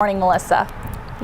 Morning, Melissa.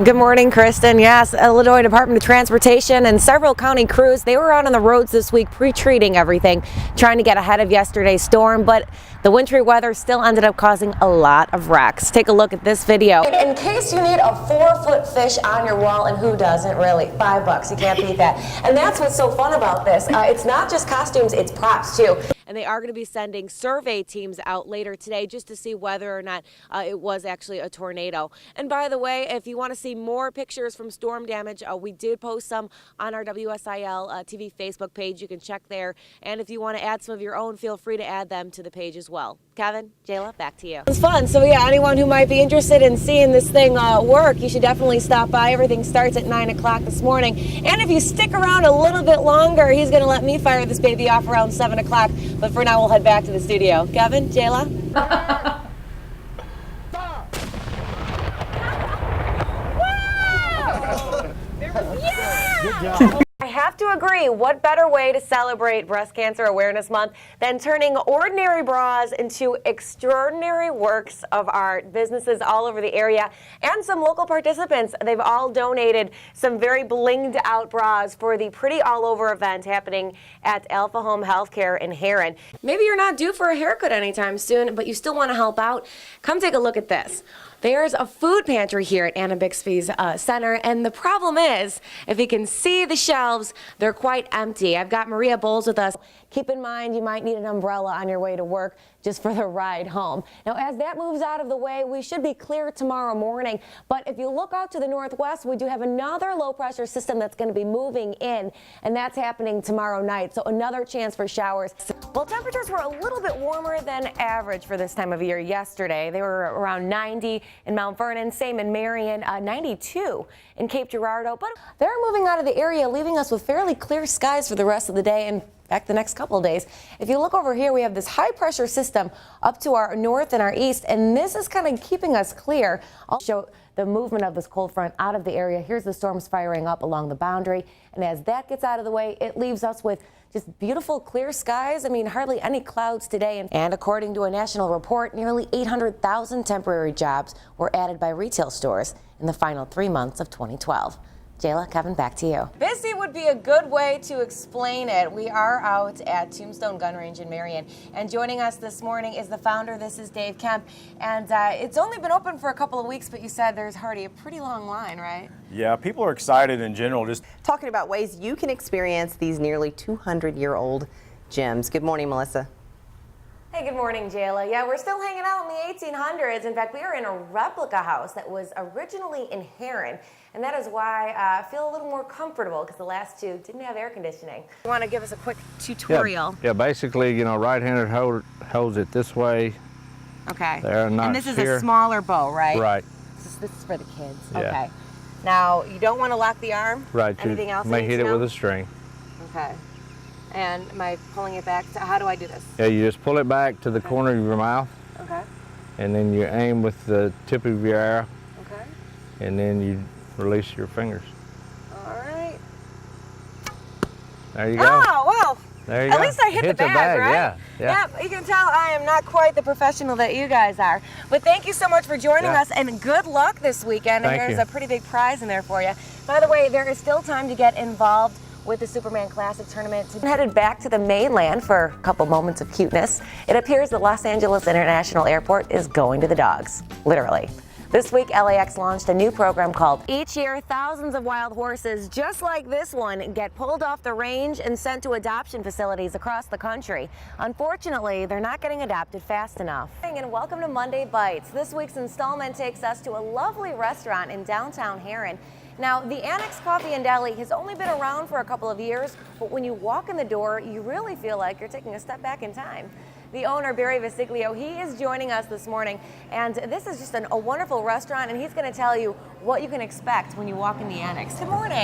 Good morning, Kristen. Yes, Illinois Department of Transportation and several county crews, they were out on the roads this week pre-treating everything, trying to get ahead of yesterday's storm, but the wintry weather still ended up causing a lot of wrecks. Take a look at this video. In case you need a 4-foot fish on your wall, and who doesn't really? $5, you can't beat that. And that's what's so fun about this. It's not just costumes, it's props too. And they are going to be sending survey teams out later today just to see whether or not it was actually a tornado. And by the way, if you want to see more pictures from storm damage, we did post some on our WSIL TV Facebook page. You can check there. And if you want to add some of your own, feel free to add them to the page as well. Kevin, Jayla, back to you. It's fun. So yeah, anyone who might be interested in seeing this thing work, you should definitely stop by. Everything starts at 9 o'clock this morning. And if you stick around a little bit longer, he's going to let me fire this baby off around 7 o'clock. But for now, we'll head back to the studio. Kevin, Jayla? Yeah! I have to agree, what better way to celebrate Breast Cancer Awareness Month than turning ordinary bras into extraordinary works of art. Businesses all over the area and some local participants, they've all donated some very blinged out bras for the Pretty All Over event happening at Alpha Home Healthcare in Herrin. Maybe you're not due for a haircut anytime soon, but you still want to help out. Come take a look at this. There's a food pantry here at Anna Bixby's center, and the problem is, if you can see the shelves, they're quite empty. I've got Maria Bowles with us. Keep in mind, you might need an umbrella on your way to work just for the ride home. Now, as that moves out of the way, we should be clear tomorrow morning. But if you look out to the northwest, we do have another low-pressure system that's going to be moving in, and that's happening tomorrow night. So another chance for showers. Well, temperatures were a little bit warmer than average for this time of year yesterday. They were around 90 in Mount Vernon, same in Marion, 92 in Cape Girardeau. But they're moving out of the area, leaving us with fairly clear skies for the rest of the day and back the next couple of days. If you look over here, we have this high pressure system up to our north and our east, and this is kind of keeping us clear. I'll show the movement of this cold front out of the area. Here's the storms firing up along the boundary, and as that gets out of the way, it leaves us with just beautiful clear skies. I mean, hardly any clouds today. And according to a national report, nearly 800,000 temporary jobs were added by retail stores in the final 3 months of 2012. Jayla, Kevin, back to you. Busy would be a good way to explain it. We are out at Tombstone Gun Range in Marion, and joining us this morning is the founder. This is Dave Kemp, and it's only been open for a couple of weeks, but you said there's already a pretty long line, right? Yeah, people are excited in general. Just talking about ways you can experience these nearly 200-year-old gyms. Good morning, Melissa. Hey, good morning, Jayla. Yeah, we're still hanging out in the 1800s. In fact, we are in a replica house that was originally in Herrin, and that is why I feel a little more comfortable because the last two didn't have air conditioning. You want to give us a quick tutorial? Yeah, basically, you know, right-handed holds it this way. Okay. There, not and this is here. a smaller bow, right? Right. This is for the kids. Yeah. Okay. Now, you don't want to lock the arm? Right. Anything else? You may hit it with a string. Okay. And am I pulling it back? How do I do this? Yeah, you just pull it back to the corner of your mouth. Okay. And then you aim with the tip of your arrow. Okay. And then you release your fingers. All right. There you go. Oh, well. There you At go. least I hit the bag, right? Yeah. Yeah, you can tell I am not quite the professional that you guys are. But thank you so much for joining us, and good luck this weekend. And there's a pretty big prize in there for you. By the way, there is still time to get involved with the Superman Classic tournament. Headed back to the mainland for a couple moments of cuteness. It appears the Los Angeles International Airport is going to the dogs, literally. This week, LAX launched a new program called Each Year, thousands of wild horses, just like this one, get pulled off the range and sent to adoption facilities across the country. Unfortunately, they're not getting adopted fast enough. And welcome to Monday Bites. This week's installment takes us to a lovely restaurant in downtown Herrin. Now, the Annex Coffee and Deli has only been around for a couple of years, but when you walk in the door, you really feel like you're taking a step back in time. The owner, Barry Visiglio, he is joining us this morning, and this is just a wonderful restaurant, and he's going to tell you what you can expect when you walk in the Annex. Good morning.